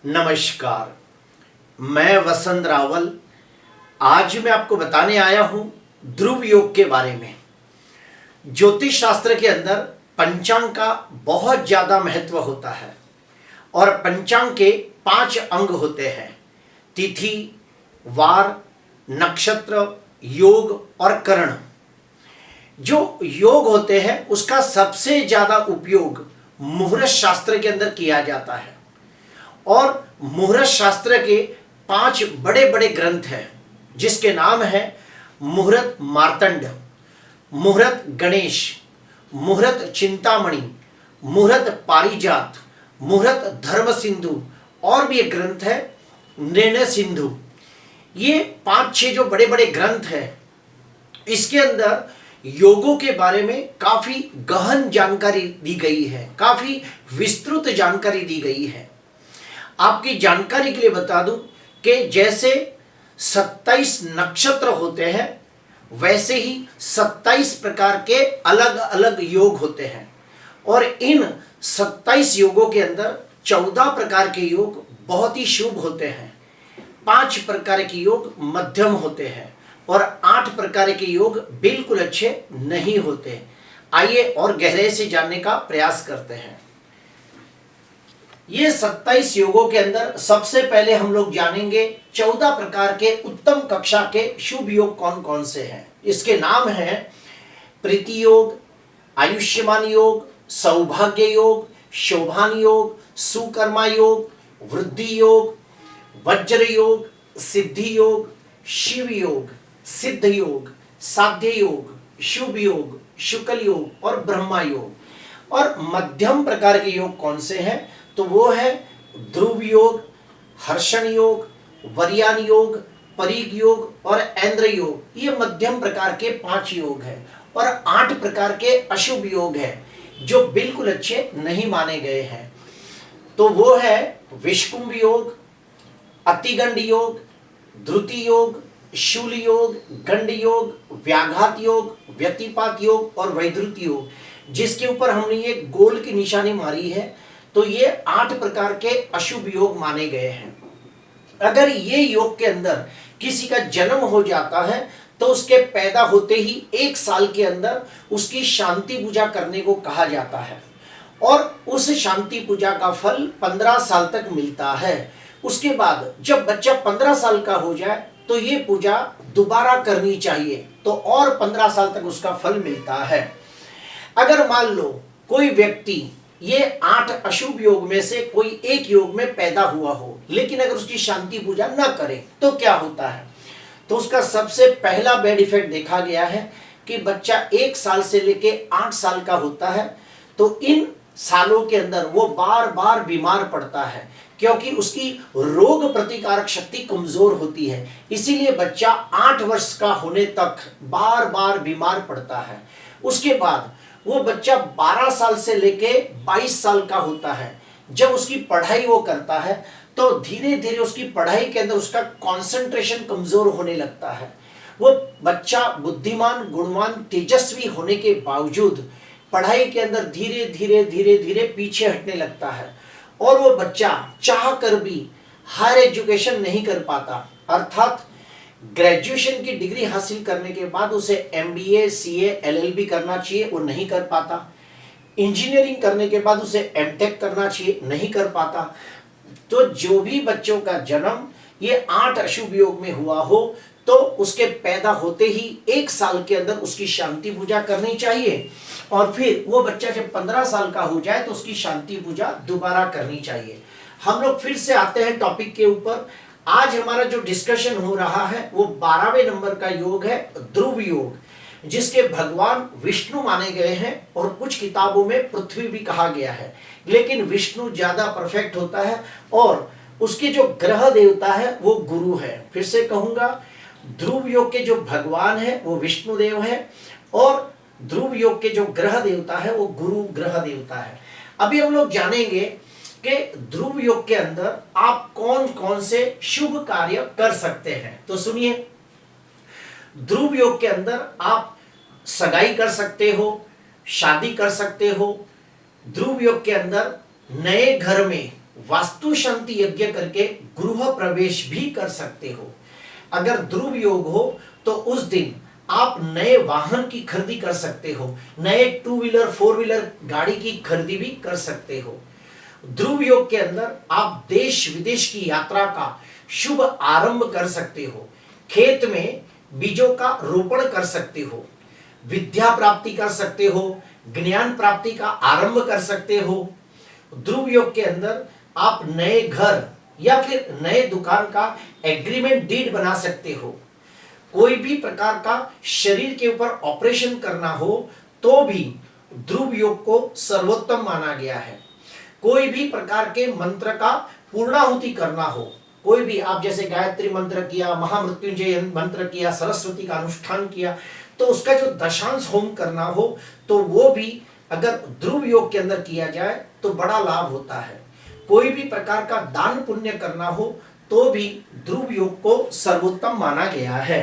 नमस्कार। मैं वसंत रावल। आज मैं आपको बताने आया हूं ध्रुव योग के बारे में। ज्योतिष शास्त्र के अंदर पंचांग का बहुत ज़्यादा महत्व होता है और पंचांग के 5 अंग होते हैं: तिथि, वार, नक्षत्र, योग और करण। जो योग होते हैं उसका सबसे ज़्यादा उपयोग मुहूर्त शास्त्र के अंदर किया जाता है और मुहूर्त शास्त्र के 5 बड़े बड़े ग्रंथ हैं जिसके नाम है मुहूर्त मार्तंड, मुहूर्त गणेश, मुहूर्त चिंतामणि, मुहूर्त पारिजात, मुहूर्त धर्म सिंधु और भी एक ग्रंथ है निर्णय सिंधु। ये 5-6 जो बड़े बड़े ग्रंथ हैं इसके अंदर योगों के बारे में काफ़ी गहन जानकारी दी गई है, काफ़ी विस्तृत जानकारी दी गई है। आपकी जानकारी के लिए बता दूं कि जैसे 27 नक्षत्र होते हैं वैसे ही 27 प्रकार के अलग अलग योग होते हैं और इन 27 योगों के अंदर 14 प्रकार के योग बहुत ही शुभ होते हैं, 5 प्रकार के योग मध्यम होते हैं और 8 प्रकार के योग बिल्कुल अच्छे नहीं होते। आइए और गहराई से जानने का प्रयास करते हैं। ये 27 योगों के अंदर सबसे पहले हम लोग जानेंगे 14 प्रकार के उत्तम कक्षा के शुभ योग कौन कौन से हैं। इसके नाम हैं प्रीति योग, आयुष्मान योग, सौभाग्य योग, शोभान योग, सुकर्मा योग, वृद्धि योग, वज्र योग, सिद्धि योग, शिव योग, सिद्ध योग, साध्य योग, शुभ योग, शुक्ल योग और ब्रह्मा योग। और मध्यम प्रकार के योग कौन से हैं तो वो है ध्रुव योग, हर्षण योग, वर्यान योग, परीग योग और ऐन्द्र योग। ये मध्यम प्रकार के 5 योग हैं और 8 प्रकार के अशुभ योग हैं जो बिल्कुल अच्छे नहीं माने गए हैं। तो वो है विषकुंभ योग, अतिगंड योग, ध्रुति योग, शूल योग, गंड योग, व्याघात योग, व्यतिपात योग और वैधृत योग, जिसके ऊपर हमने ये गोल की निशानी मारी है। तो ये 8 प्रकार के अशुभ योग माने गए हैं। अगर ये योग के अंदर किसी का जन्म हो जाता है तो उसके पैदा होते ही 1 साल के अंदर उसकी शांति पूजा करने को कहा जाता है और उस शांति पूजा का फल 15 साल तक मिलता है। उसके बाद जब बच्चा 15 साल का हो जाए तो ये पूजा दोबारा करनी चाहिए, तो और 15 साल तक उसका फल मिलता है। अगर मान लो कोई व्यक्ति ये 8 अशुभ योग में से कोई एक योग में पैदा हुआ हो लेकिन अगर उसकी शांति पूजा न करे तो क्या होता है, तो उसका सबसे पहला बैड इफेक्ट देखा गया है कि बच्चा 1 साल से लेके 8 साल का होता है तो इन सालों के अंदर वो बार बार बीमार पड़ता है क्योंकि उसकी रोग प्रतिकारक शक्ति कमजोर होती है। इसीलिए बच्चा 8 वर्ष का होने तक बार बार बीमार पड़ता है। उसके बाद वो बच्चा 12 साल से लेके 22 साल का होता है। जब उसकी पढ़ाई वो करता है तो धीरे धीरे उसकी पढ़ाई के अंदर उसका कंसंट्रेशन कमजोर होने लगता है। वो बच्चा बुद्धिमान, गुणवान, तेजस्वी होने के बावजूद पढ़ाई के अंदर धीरे धीरे धीरे धीरे पीछे हटने लगता है और वो बच्चा चाह कर भी हायर एजुकेशन नहीं कर पाता, अर्थात ग्रेजुएशन की डिग्री हासिल करने के बाद उसे MBA, CA, LLB करना चाहिए, वो नहीं कर पाता। इंजीनियरिंग करने के बाद उसे MTech करना चाहिए, नहीं कर पाता। तो जो भी बच्चों का जन्म ये 8 अशुभ योग में हुआ हो तो उसके पैदा होते ही 1 साल के अंदर उसकी शांति पूजा करनी चाहिए और फिर वो बच्चा जब 15 साल का हो जाए तो उसकी शांति पूजा दोबारा करनी चाहिए। हम लोग फिर से आते हैं टॉपिक के ऊपर। आज हमारा जो डिस्कशन हो रहा है वो 12वें नंबर का योग है ध्रुव योग, जिसके भगवान विष्णु माने गए हैं और कुछ किताबों में पृथ्वी भी कहा गया है, लेकिन विष्णु ज्यादा परफेक्ट होता है और उसके जो ग्रह देवता है वो गुरु है। फिर से कहूंगा, ध्रुव योग के जो भगवान है वो विष्णु देव है और ध्रुव योग के जो ग्रह देवता है वो गुरु ग्रह देवता है। अभी हम लोग जानेंगे कि ध्रुव योग के अंदर आप कौन कौन से शुभ कार्य कर सकते हैं। तो सुनिए, ध्रुव योग के अंदर आप सगाई कर सकते हो, शादी कर सकते हो। ध्रुव योग के अंदर नए घर में वास्तु शांति यज्ञ करके गृह प्रवेश भी कर सकते हो। अगर ध्रुव योग हो तो उस दिन आप नए वाहन की खरीदी कर सकते हो, नए 2 व्हीलर 4 व्हीलर गाड़ी की खरीदी भी कर सकते हो। ध्रुव योग के अंदर आप देश विदेश की यात्रा का शुभ आरंभ कर सकते हो, खेत में बीजों का रोपण कर सकते हो, विद्या प्राप्ति कर सकते हो, ज्ञान प्राप्ति का आरंभ कर सकते हो। ध्रुव योग के अंदर आप नए घर या फिर नए दुकान का एग्रीमेंट डीड बना सकते हो। कोई भी प्रकार का शरीर के ऊपर ऑपरेशन करना हो तो भी ध्रुव योग को सर्वोत्तम माना गया है। कोई भी प्रकार के मंत्र का पूर्णाहुति करना हो, कोई भी आप जैसे गायत्री मंत्र किया, महामृत्युंजय मंत्र किया, सरस्वती का अनुष्ठान किया, तो उसका जो दशांश होम करना हो तो वो भी अगर ध्रुव योग के अंदर किया जाए तो बड़ा लाभ होता है। कोई भी प्रकार का दान पुण्य करना हो तो भी ध्रुव योग को सर्वोत्तम माना गया है।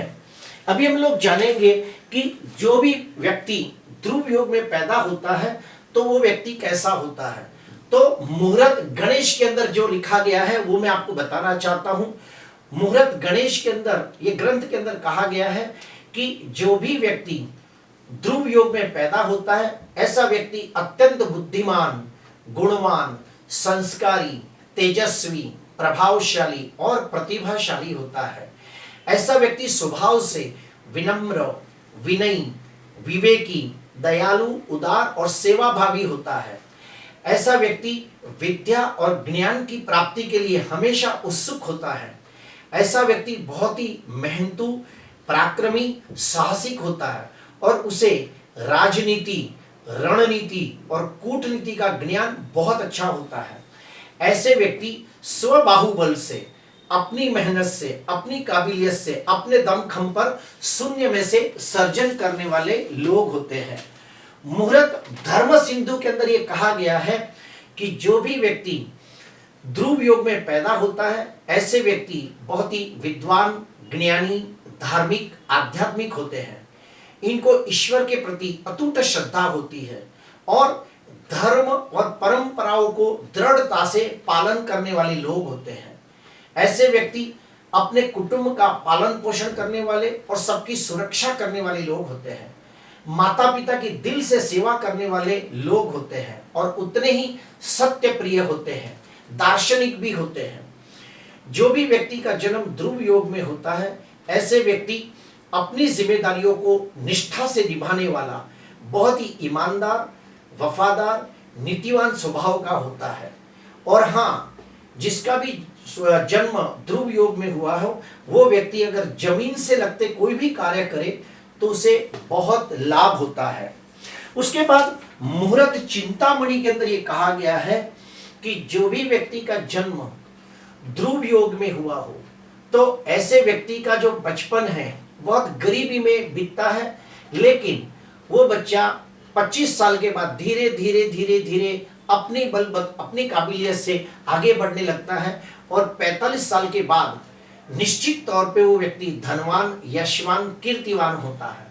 अभी हम लोग जानेंगे कि जो भी व्यक्ति ध्रुव योग में पैदा होता है तो वो व्यक्ति कैसा होता है। तो मुहूर्त गणेश के अंदर जो लिखा गया है वो मैं आपको बताना चाहता हूं। मुहूर्त गणेश के अंदर, ये ग्रंथ के अंदर कहा गया है कि जो भी व्यक्ति ध्रुव योग में पैदा होता है ऐसा व्यक्ति अत्यंत बुद्धिमान, गुणवान, संस्कारी, तेजस्वी, प्रभावशाली और प्रतिभाशाली होता है। ऐसा व्यक्ति स्वभाव से विनम्र, विनयी, विवेकी, दयालु, उदार और सेवाभावी होता है। ऐसा व्यक्ति विद्या और ज्ञान की प्राप्ति के लिए हमेशा उत्सुक होता है। ऐसा व्यक्ति बहुत ही मेहनतू, पराक्रमी, साहसिक होता है और उसे राजनीति, रणनीति और कूटनीति का ज्ञान बहुत अच्छा होता है। ऐसे व्यक्ति स्वबाहुबल से, अपनी मेहनत से, अपनी काबिलियत से, अपने दमखम पर शून्य में से सर्जन करने वाले लोग होते हैं। मुहूर्त धर्म सिंधु के अंदर यह कहा गया है कि जो भी व्यक्ति ध्रुव योग में पैदा होता है ऐसे व्यक्ति बहुत ही विद्वान, ज्ञानी, धार्मिक, आध्यात्मिक होते हैं। इनको ईश्वर के प्रति अटूट श्रद्धा होती है और धर्म और परंपराओं को दृढ़ता से पालन करने वाले लोग होते हैं। ऐसे व्यक्ति अपने कुटुंब का पालन पोषण करने वाले और सबकी सुरक्षा करने वाले लोग होते हैं। माता पिता की दिल से सेवा करने वाले लोग होते हैं और उतने ही सत्य प्रिय होते हैं, दार्शनिक भी होते हैं। जो भी व्यक्ति का जन्म ध्रुव योग में होता है ऐसे व्यक्ति अपनी जिम्मेदारियों को निष्ठा से निभाने वाला, बहुत ही ईमानदार, वफादार, नीतिवान स्वभाव का होता है। और हाँ, जिसका भी जन्म ध्रुव योग में हुआ हो वो व्यक्ति अगर जमीन से लगते कोई भी कार्य करे तो उसे बहुत लाभ होता है। उसके बाद मुहूर्त चिंतामणि के अंदर ये कहा गया है कि जो भी व्यक्ति का जन्म ध्रुव योग में हुआ हो तो ऐसे व्यक्ति का जो बचपन है बहुत गरीबी में बीतता है, लेकिन वो बच्चा 25 साल के बाद धीरे धीरे धीरे धीरे अपनी अपनी काबिलियत से आगे बढ़ने लगता है और 45 साल के बाद निश्चित तौर पे वो व्यक्ति धनवान, यशवान, कीर्तिवान होता है।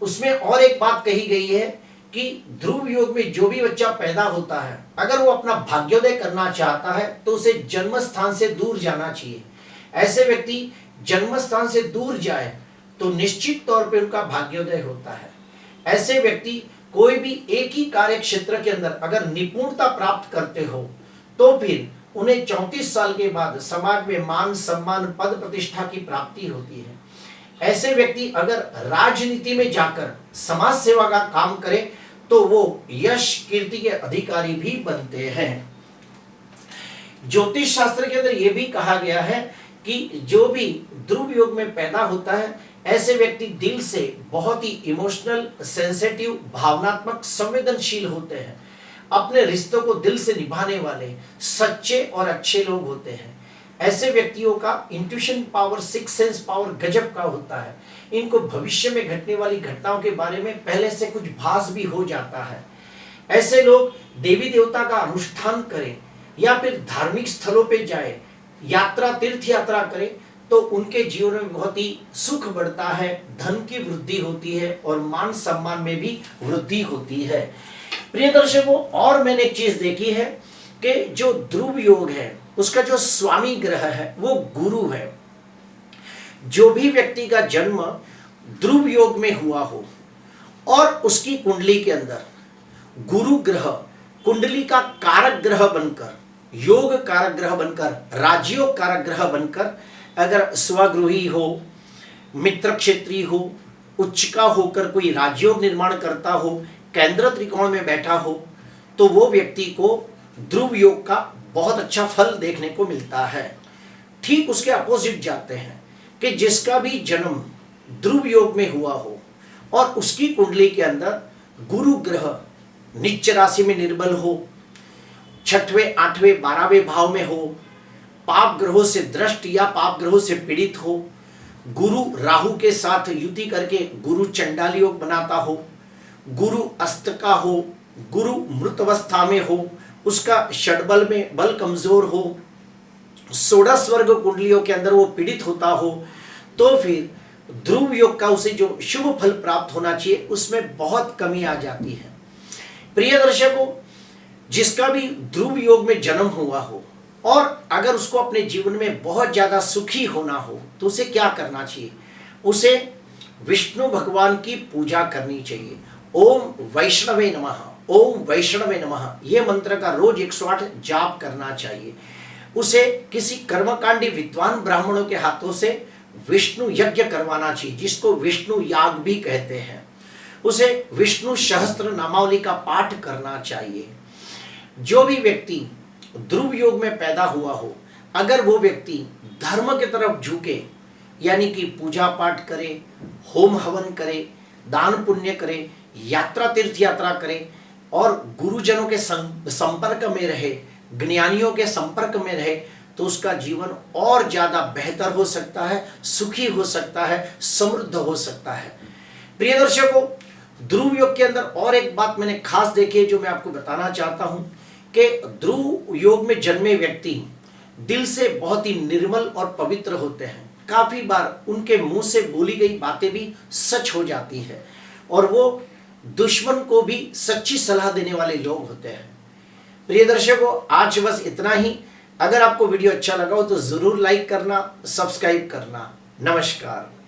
उसमें और एक बात कही गई है कि ध्रुव योग में जो भी बच्चा पैदा होता है अगर वो अपना भाग्योदय करना चाहता है तो उसे जन्म स्थान से दूर जाना चाहिए। ऐसे व्यक्ति जन्म स्थान से दूर जाए तो निश्चित तौर पे उनका भाग्योदय होता है। ऐसे व्यक्ति कोई भी एक ही कार्य क्षेत्र के अंदर अगर निपुणता प्राप्त करते हो तो फिर उन्हें 34 साल के बाद समाज में मान, सम्मान, पद प्रतिष्ठा की प्राप्ति होती है। ऐसे व्यक्ति अगर राजनीति में जाकर समाज सेवा का काम करे तो वो यश, कीर्ति के अधिकारी भी बनते हैं। ज्योतिष शास्त्र के अंदर यह भी कहा गया है कि जो भी ध्रुव योग में पैदा होता है ऐसे व्यक्ति दिल से बहुत ही इमोशनल, सेंसिटिव, भावनात्मक, संवेदनशील होते हैं। अपने रिश्तों को दिल से निभाने वाले, सच्चे और अच्छे लोग होते हैं। ऐसे व्यक्तियों का intuition power, six sense power गजब का होता है। इनको भविष्य में घटने वाली घटनाओं के बारे में पहले से कुछ भास भी हो जाता है। ऐसे लोग देवी देवता का अनुष्ठान करें या फिर धार्मिक स्थलों पे जाए, यात्रा, तीर्थ यात्रा करें तो उनके जीवन में बहुत ही सुख बढ़ता है, धन की वृद्धि होती है और मान सम्मान में भी वृद्धि होती है। प्रिय दर्शकों, और मैंने एक चीज देखी है कि जो ध्रुव योग है उसका जो स्वामी ग्रह है वो गुरु है। जो भी व्यक्ति का जन्म ध्रुव योग में हुआ हो और उसकी कुंडली के अंदर गुरु ग्रह कुंडली का कारक ग्रह बनकर, योग कारक ग्रह बनकर, राजयोग कारक ग्रह बनकर अगर स्वगृही हो, मित्र क्षेत्री हो, उच्चका होकर कोई राजयोग निर्माण करता हो, केंद्र त्रिकोण में बैठा हो, तो वो व्यक्ति को ध्रुव योग का बहुत अच्छा फल देखने को मिलता है। ठीक उसके अपोजिट जाते हैं कि जिसका भी जन्म ध्रुव योग में हुआ हो और उसकी कुंडली के अंदर गुरु ग्रह नीच राशि में निर्बल हो, 6वें 8वें 12वें भाव में हो, पाप ग्रहों से दृष्ट या पाप ग्रहों से पीड़ित हो, गुरु राहु के साथ युति करके गुरु चंडाल योग बनाता हो, गुरु अस्त का हो, गुरु मृत अवस्था में हो, उसका षडबल में बल कमजोर हो, 16 स्वर्ग कुंडलियों के अंदर वो पीड़ित होता हो, तो फिर ध्रुव योग का उसे जो शुभ फल प्राप्त होना चाहिए उसमें बहुत कमी आ जाती है। प्रिय दर्शकों, जिसका भी ध्रुव योग में जन्म हुआ हो और अगर उसको अपने जीवन में बहुत ज्यादा सुखी होना हो तो उसे क्या करना चाहिए? उसे विष्णु भगवान की पूजा करनी चाहिए। ओम वैष्णवे नमः, ओम वैष्णवे नमः, ये मंत्र का रोज 108 जाप करना चाहिए। उसे किसी कर्मकांडी विद्वान ब्राह्मणों के हाथों से विष्णु यज्ञ करवाना चाहिए, जिसको विष्णु याग भी कहते हैं। उसे विष्णु सहस्त्र नामावली का पाठ करना चाहिए। जो भी व्यक्ति ध्रुव योग में पैदा हुआ हो, अगर वो व्यक्ति धर्म की तरफ झुके, यानी कि पूजा पाठ करे, होम हवन करे, दान पुण्य करे, यात्रा तीर्थ यात्रा करे और गुरुजनों के संपर्क में रहे, ज्ञानियों के संपर्क में रहे, तो उसका जीवन और ज्यादा बेहतर हो सकता है, सुखी हो सकता है, समृद्ध हो सकता है। प्रिय दर्शकों, ध्रुव योग के अंदर और एक बात मैंने खास देखी है जो मैं आपको बताना चाहता हूं कि ध्रुव योग में जन्मे व्यक्ति दिल से बहुत ही निर्मल और पवित्र होते हैं। काफी बार उनके मुंह से बोली गई बातें भी सच हो जाती है और वो दुश्मन को भी सच्ची सलाह देने वाले लोग होते हैं। प्रिय दर्शकों, आज बस इतना ही। अगर आपको वीडियो अच्छा लगा हो तो जरूर लाइक करना, सब्सक्राइब करना। नमस्कार।